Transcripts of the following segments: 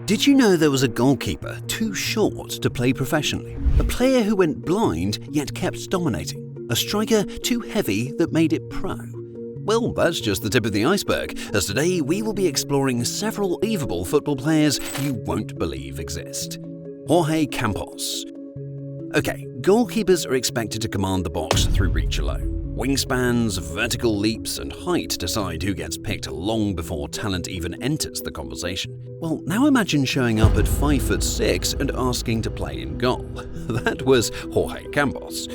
Did you know there was a goalkeeper too short to play professionally? A player who went blind yet kept dominating? A striker too heavy that made it pro? Well, that's just the tip of the iceberg, as today we will be exploring several evable football players you won't believe exist. Jorge Campos. Okay, goalkeepers are expected to command the box through reach alone. Wingspans, vertical leaps, and height decide who gets picked long before talent even enters the conversation. Well, now imagine showing up at 5'6" and asking to play in goal. That was Jorge Campos.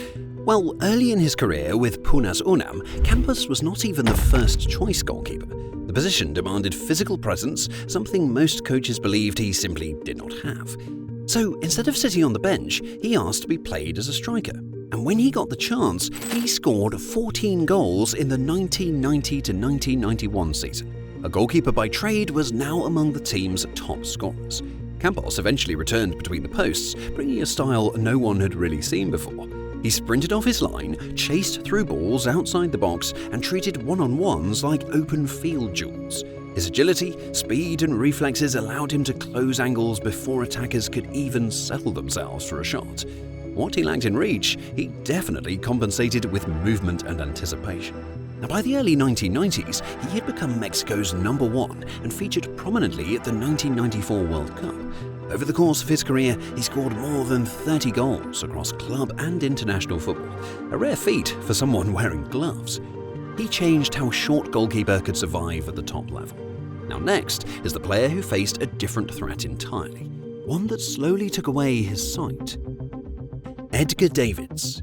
Well, early in his career with Punas Unam, Campos was not even the first-choice goalkeeper. The position demanded physical presence, something most coaches believed he simply did not have. So instead of sitting on the bench, he asked to be played as a striker. And when he got the chance, he scored 14 goals in the 1990 to 1991 season. A goalkeeper by trade was now among the team's top scorers. Campos eventually returned between the posts, bringing a style no one had really seen before. He sprinted off his line, chased through balls outside the box, and treated one-on-ones like open field duels. His agility, speed, and reflexes allowed him to close angles before attackers could even settle themselves for a shot. What he lacked in reach, he definitely compensated with movement and anticipation. Now, by the early 1990s, he had become Mexico's #1 and featured prominently at the 1994 World Cup. Over the course of his career, he scored more than 30 goals across club and international football, a rare feat for someone wearing gloves. He changed how a short goalkeeper could survive at the top level. Now next is the player who faced a different threat entirely, one that slowly took away his sight. Edgar Davids.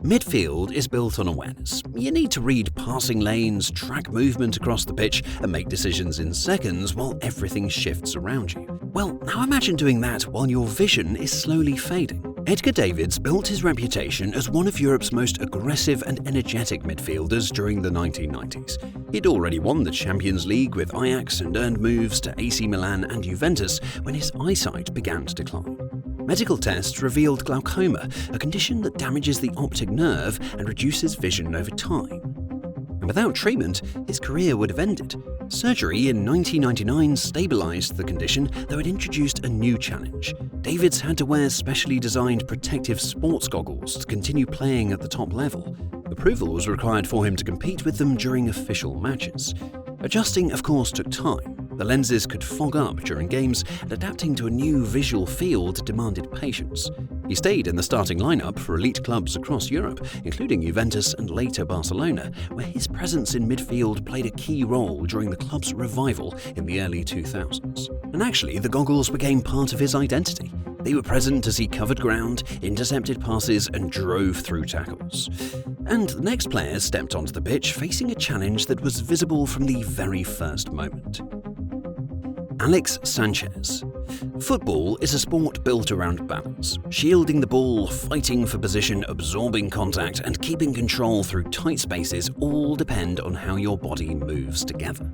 Midfield is built on awareness. You need to read passing lanes, track movement across the pitch, and make decisions in seconds while everything shifts around you. Well, now imagine doing that while your vision is slowly fading. Edgar Davids built his reputation as one of Europe's most aggressive and energetic midfielders during the 1990s. He'd already won the Champions League with Ajax and earned moves to AC Milan and Juventus when his eyesight began to decline. Medical tests revealed glaucoma, a condition that damages the optic nerve and reduces vision over time. And without treatment, his career would have ended. Surgery in 1999 stabilized the condition, though it introduced a new challenge. Davids had to wear specially designed protective sports goggles to continue playing at the top level. Approval was required for him to compete with them during official matches. Adjusting, of course, took time. The lenses could fog up during games, and adapting to a new visual field demanded patience. He stayed in the starting lineup for elite clubs across Europe, including Juventus and later Barcelona, where his presence in midfield played a key role during the club's revival in the early 2000s. And actually, the goggles became part of his identity. They were present as he covered ground, intercepted passes, and drove through tackles. And the next player stepped onto the pitch facing a challenge that was visible from the very first moment. Alex Sánchez. Football is a sport built around balance. Shielding the ball, fighting for position, absorbing contact, and keeping control through tight spaces all depend on how your body moves together.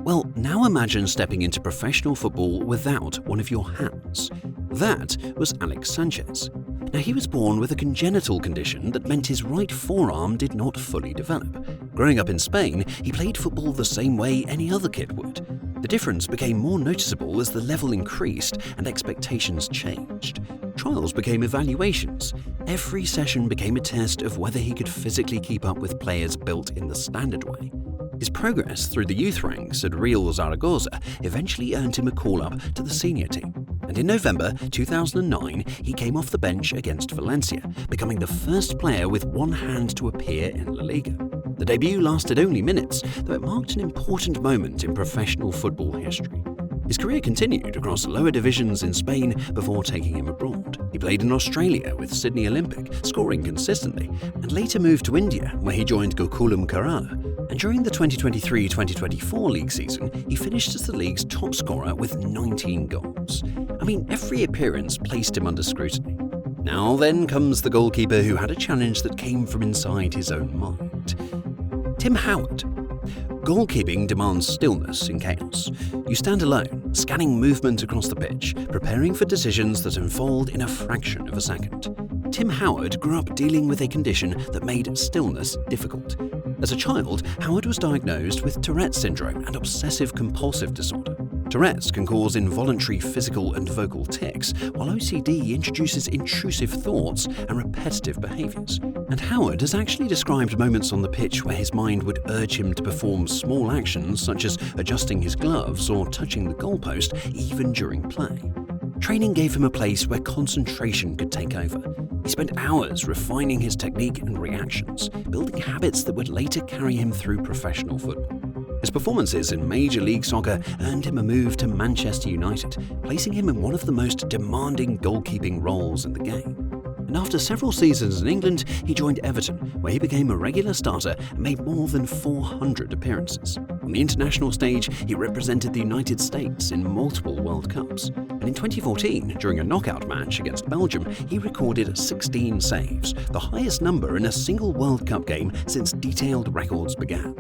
Well, now imagine stepping into professional football without one of your hands. That was Alex Sánchez. Now, he was born with a congenital condition that meant his right forearm did not fully develop. Growing up in Spain, he played football the same way any other kid would. The difference became more noticeable as the level increased and expectations changed. Trials became evaluations. Every session became a test of whether he could physically keep up with players built in the standard way. His progress through the youth ranks at Real Zaragoza eventually earned him a call-up to the senior team. And in November 2009, he came off the bench against Valencia, becoming the first player with one hand to appear in La Liga. The debut lasted only minutes, though it marked an important moment in professional football history. His career continued across lower divisions in Spain before taking him abroad. He played in Australia with Sydney Olympic, scoring consistently, and later moved to India, where he joined Gokulam Kerala. And during the 2023-2024 league season, he finished as the league's top scorer with 19 goals. I mean, every appearance placed him under scrutiny. Now then comes the goalkeeper who had a challenge that came from inside his own mind. Tim Howard. Goalkeeping demands stillness in chaos. You stand alone, scanning movement across the pitch, preparing for decisions that unfold in a fraction of a second. Tim Howard grew up dealing with a condition that made stillness difficult. As a child, Howard was diagnosed with Tourette's syndrome and obsessive-compulsive disorder. Tourette's can cause involuntary physical and vocal tics, while OCD introduces intrusive thoughts and repetitive behaviours. And Howard has actually described moments on the pitch where his mind would urge him to perform small actions such as adjusting his gloves or touching the goalpost, even during play. Training gave him a place where concentration could take over. He spent hours refining his technique and reactions, building habits that would later carry him through professional football. His performances in Major League Soccer earned him a move to Manchester United, placing him in one of the most demanding goalkeeping roles in the game. And after several seasons in England, he joined Everton, where he became a regular starter and made more than 400 appearances. On the international stage, he represented the United States in multiple World Cups. And in 2014, during a knockout match against Belgium, he recorded 16 saves, the highest number in a single World Cup game since detailed records began.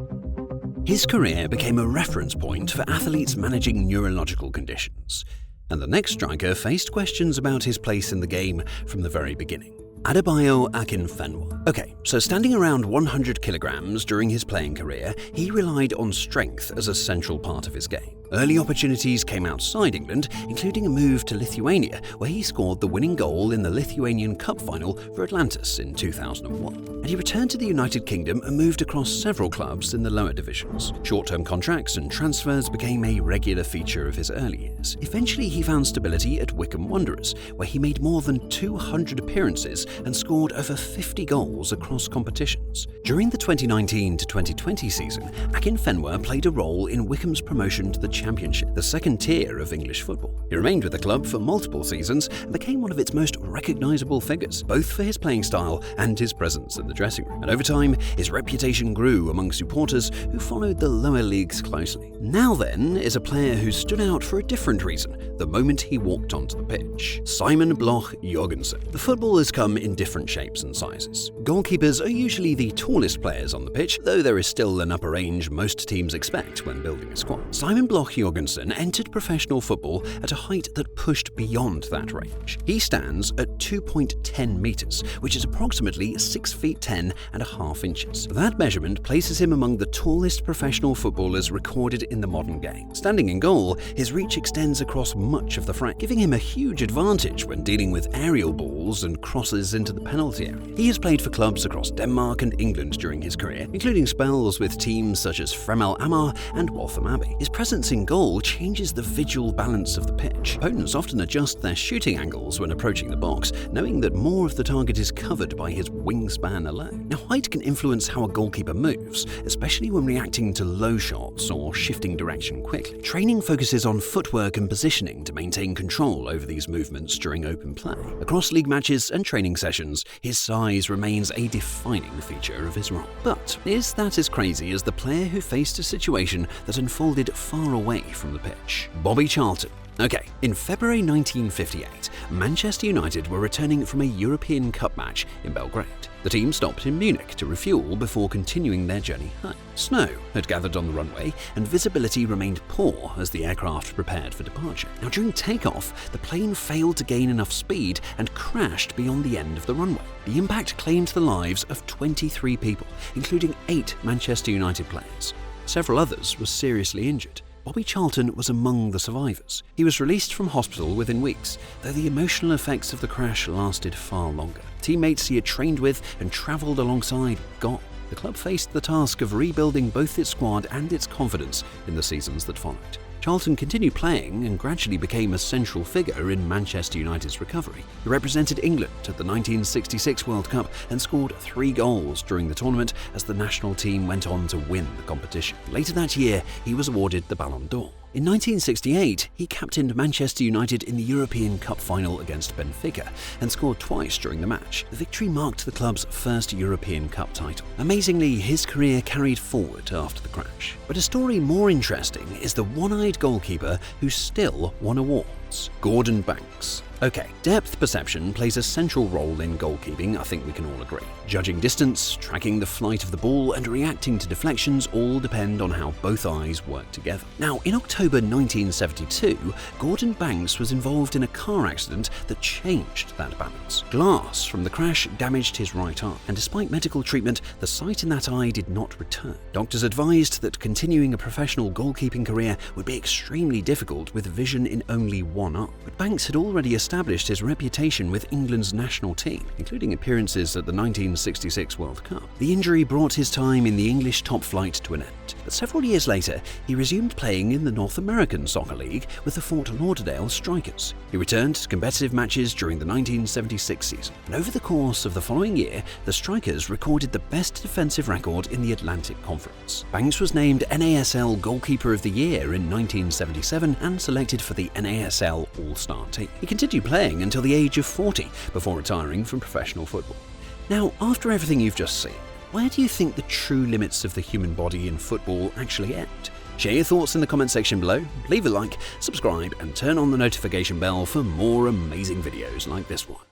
His career became a reference point for athletes managing neurological conditions. And the next striker faced questions about his place in the game from the very beginning. Adebayo Akinfenwa. Okay, so standing around 100 kilograms during his playing career, he relied on strength as a central part of his game. Early opportunities came outside England, including a move to Lithuania, where he scored the winning goal in the Lithuanian Cup final for Atlantis in 2001. And he returned to the United Kingdom and moved across several clubs in the lower divisions. Short-term contracts and transfers became a regular feature of his early years. Eventually, he found stability at Wycombe Wanderers, where he made more than 200 appearances and scored over 50 goals across competitions. During the 2019 to 2020 season, Akinfenwa played a role in Wycombe's promotion to the Championship, the second tier of English football. He remained with the club for multiple seasons and became one of its most recognisable figures, both for his playing style and his presence in the dressing room. And over time, his reputation grew among supporters who followed the lower leagues closely. Now then is a player who stood out for a different reason the moment he walked onto the pitch. Simon Bloch Jørgensen. The football has come in different shapes and sizes. Goalkeepers are usually the tallest players on the pitch, though there is still an upper range most teams expect when building a squad. Simon Bloch Jørgensen entered professional football at a height that pushed beyond that range. He stands at 2.10 meters, which is approximately 6 feet 10 and a half inches. That measurement places him among the tallest professional footballers recorded in the modern game. Standing in goal, his reach extends across much of the frame, giving him a huge advantage when dealing with aerial balls and crosses into the penalty area. He has played for clubs across Denmark and England during his career, including spells with teams such as Fremel Amager and Waltham Abbey. His presence in goal changes the visual balance of the pitch. Opponents often adjust their shooting angles when approaching the box, knowing that more of the target is covered by his wingspan alone. Now, height can influence how a goalkeeper moves, especially when reacting to low shots or shifting direction quickly. Training focuses on footwork and positioning to maintain control over these movements during open play. Across league matches and training sessions, his size remains a defining feature of his role. But is that as crazy as the player who faced a situation that unfolded far away from the pitch? Bobby Charlton. Okay, in February 1958, Manchester United were returning from a European Cup match in Belgrade. The team stopped in Munich to refuel before continuing their journey home. Snow had gathered on the runway, and visibility remained poor as the aircraft prepared for departure. Now, during takeoff, the plane failed to gain enough speed and crashed beyond the end of the runway. The impact claimed the lives of 23 people, including 8 Manchester United players. Several others were seriously injured. Bobby Charlton was among the survivors. He was released from hospital within weeks, though the emotional effects of the crash lasted far longer. Teammates he had trained with and travelled alongside gone. The club faced the task of rebuilding both its squad and its confidence in the seasons that followed. Charlton continued playing and gradually became a central figure in Manchester United's recovery. He represented England at the 1966 World Cup and scored 3 goals during the tournament as the national team went on to win the competition. Later that year, he was awarded the Ballon d'Or. In 1968, he captained Manchester United in the European Cup final against Benfica and scored twice during the match. The victory marked the club's first European Cup title. Amazingly, his career carried forward after the crash. But a story more interesting is the one-eyed goalkeeper who still won a war. balance. Gordon Banks. Okay, depth perception plays a central role in goalkeeping, I think we can all agree. Judging distance, tracking the flight of the ball, and reacting to deflections all depend on how both eyes work together. Now, in October 1972, Gordon Banks was involved in a car accident that changed that balance. Glass from the crash damaged his right arm, and despite medical treatment, the sight in that eye did not return. Doctors advised that continuing a professional goalkeeping career would be extremely difficult with vision in only one eye. But Banks had already established his reputation with England's national team, including appearances at the 1966 World Cup. The injury brought his time in the English top flight to an end, but several years later, he resumed playing in the North American Soccer League with the Fort Lauderdale Strikers. He returned to competitive matches during the 1976 season, and over the course of the following year, the Strikers recorded the best defensive record in the Atlantic Conference. Banks was named NASL Goalkeeper of the Year in 1977 and selected for the NASL All-Star team. He continued playing until the age of 40 before retiring from professional football. Now, after everything you've just seen, where do you think the true limits of the human body in football actually end? Share your thoughts in the comment section below, leave a like, subscribe, and turn on the notification bell for more amazing videos like this one.